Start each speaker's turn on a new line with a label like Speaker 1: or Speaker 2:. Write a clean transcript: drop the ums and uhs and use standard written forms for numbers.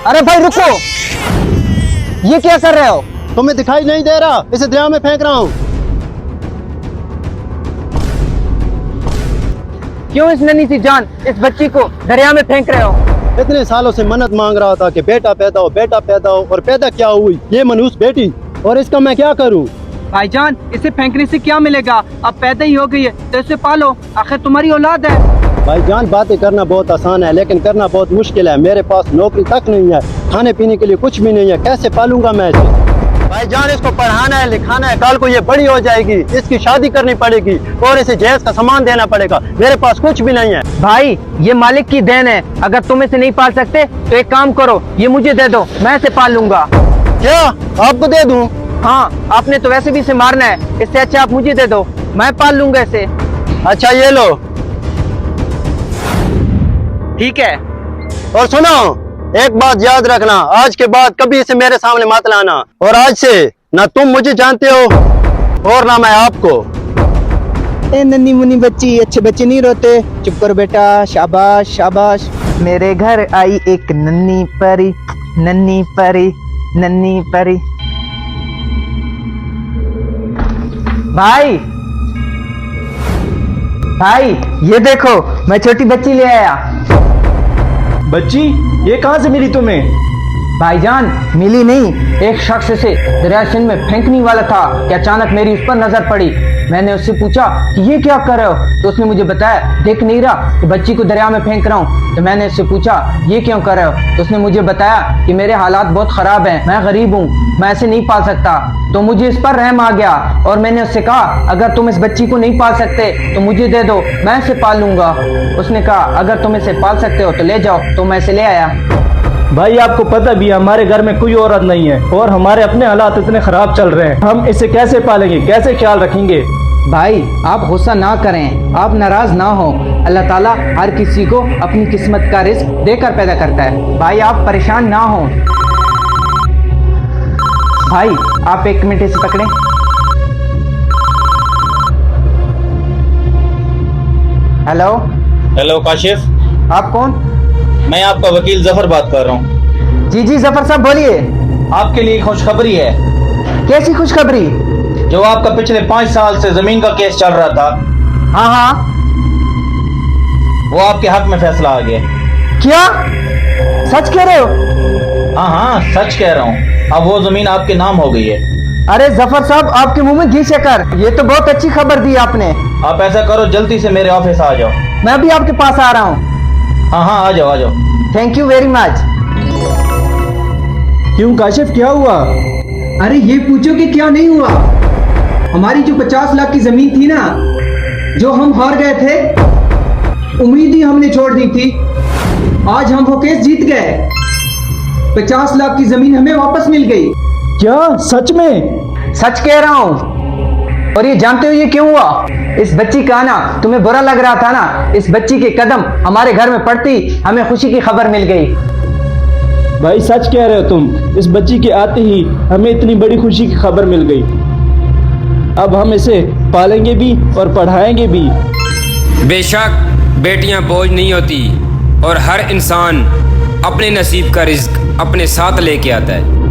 Speaker 1: अरे भाई रुको, ये क्या कर रहे हो?
Speaker 2: तुम्हें दिखाई नहीं दे रहा? इसे दरिया में फेंक रहा हूँ।
Speaker 1: क्यों इस नन्ही सी जान इस बच्ची को दरिया में फेंक रहे हो?
Speaker 2: इतने सालों से मन्नत मांग रहा था कि बेटा पैदा हो, बेटा पैदा हो, और पैदा क्या हुई? ये मनहूस बेटी। और इसका मैं क्या करूँ?
Speaker 1: भाईजान, इसे फेंकने से क्या मिलेगा? अब पैदा ही हो गई है तो इसे पालो, आखिर तुम्हारी औलाद है।
Speaker 2: भाईजान, बातें करना बहुत आसान है लेकिन करना बहुत मुश्किल है। मेरे पास नौकरी तक नहीं है, खाने पीने के लिए कुछ भी नहीं है, कैसे पालूंगा मैं इसे? भाईजान, इसको पढ़ाना है, लिखाना है, कल को ये बड़ी हो जाएगी, इसकी शादी करनी पड़ेगी और इसे जहेज का सामान देना पड़ेगा। मेरे पास कुछ भी नहीं है।
Speaker 1: भाई, ये मालिक की देन है, अगर तुम इसे नहीं पाल सकते तो एक काम करो, ये मुझे दे दो, मैं इसे पाल लूंगा।
Speaker 2: क्या आपको दे दूं?
Speaker 1: हाँ, आपने तो वैसे भी इसे मारना है, इससे अच्छा आप मुझे दे दो, मैं पाल लूंगा इसे।
Speaker 2: अच्छा, ये लो।
Speaker 1: ठीक है।
Speaker 2: और सुनो, एक बात याद रखना, आज के बाद कभी इसे मेरे सामने मत लाना। और आज से ना तुम मुझे जानते हो और ना मैं आपको।
Speaker 3: ए नन्ही मुन्नी बच्ची, अच्छे बच्चे नहीं रोते। चुप करो बेटा, शाबाश शाबाश। मेरे घर आई एक नन्ही परी, नन्ही परी, नन्ही परी। भाई भाई, ये देखो, मैं छोटी बच्ची ले आया।
Speaker 4: बच्ची ये कहाँ से मिली तुम्हें?
Speaker 1: भाईजान, मिली नहीं, एक शख्स से दरिया सिंध में फेंकने वाला था कि अचानक मेरी उस पर नजर पड़ी। मैंने उससे पूछा कि ये क्या कर रहे हो, तो उसने मुझे बताया देख नहीं रहा कि बच्ची को दरिया में फेंक रहा हूँ। तो मैंने उससे पूछा ये क्यों कर रहे हो, तो उसने मुझे बताया कि मेरे हालात बहुत खराब हैं, मैं गरीब हूँ, मैं ऐसे नहीं पाल सकता। तो मुझे इस पर रहम आ गया और मैंने उससे कहा अगर तुम इस बच्ची को नहीं पाल सकते तो मुझे दे दो, मैं इसे पाल लूंगा। उसने कहा अगर तुम इसे पाल सकते हो तो ले जाओ, तो मैं इसे ले आया।
Speaker 4: भाई आपको पता भी है हमारे घर में कोई औरत नहीं है और हमारे अपने हालात इतने खराब चल रहे हैं, हम इसे कैसे पालेंगे, कैसे ख्याल रखेंगे?
Speaker 1: भाई, आप गुस्सा ना करें, आप नाराज ना हो, अल्लाह ताला हर किसी को अपनी किस्मत का रिस्क देकर पैदा करता है। भाई, आप परेशान ना हो। भाई, आप एक मिनट इसे पकड़ें। हेलो
Speaker 5: हेलो काशिफ,
Speaker 1: आप कौन?
Speaker 5: मैं आपका वकील जफर बात कर रहा हूँ।
Speaker 1: जी जी जफर साहब, बोलिए।
Speaker 5: आपके लिए खुशखबरी है।
Speaker 1: कैसी खुशखबरी?
Speaker 5: जो आपका पिछले 5 साल से जमीन का केस चल रहा था,
Speaker 1: हाँ हाँ।
Speaker 5: वो आपके हक में फैसला आ गया।
Speaker 1: क्या सच कह रहे हो?
Speaker 5: हाँ हाँ, सच कह रहा हूँ, अब वो जमीन आपके नाम हो गई है।
Speaker 1: अरे जफर साहब, आपके मुंह में घी शक्कर, ये तो बहुत अच्छी खबर दी आपने।
Speaker 5: आप ऐसा करो, जल्दी से मेरे ऑफिस आ जाओ।
Speaker 1: मैं भी आपके पास आ रहा हूँ।
Speaker 5: हाँ हाँ, आ जाओ आ जाओ।
Speaker 1: Thank you very much.
Speaker 4: क्यों काशिफ, क्या हुआ?
Speaker 3: अरे ये पूछो कि क्या नहीं हुआ। हमारी जो 50 लाख की जमीन थी ना, जो हम हार गए थे, उम्मीद ही हमने छोड़ दी थी, आज हम वो केस जीत गए। 50 लाख की जमीन हमें वापस मिल गई।
Speaker 4: क्या सच में?
Speaker 1: सच कह रहा हूँ। और ये जानते हो ये क्यों हुआ? इस बच्ची का आना तुम्हें बुरा लग रहा था ना, इस बच्ची के कदम हमारे घर में पड़ती हमें खुशी की खबर मिल गई।
Speaker 4: भाई सच कह रहे हो तुम, इस बच्ची के आते ही हमें इतनी बड़ी खुशी की खबर मिल गई। अब हम इसे पालेंगे भी और पढ़ाएंगे भी।
Speaker 6: बेशक बेटियां बोझ नहीं होती और हर इंसान अपने नसीब का रिज्क अपने साथ लेके आता है।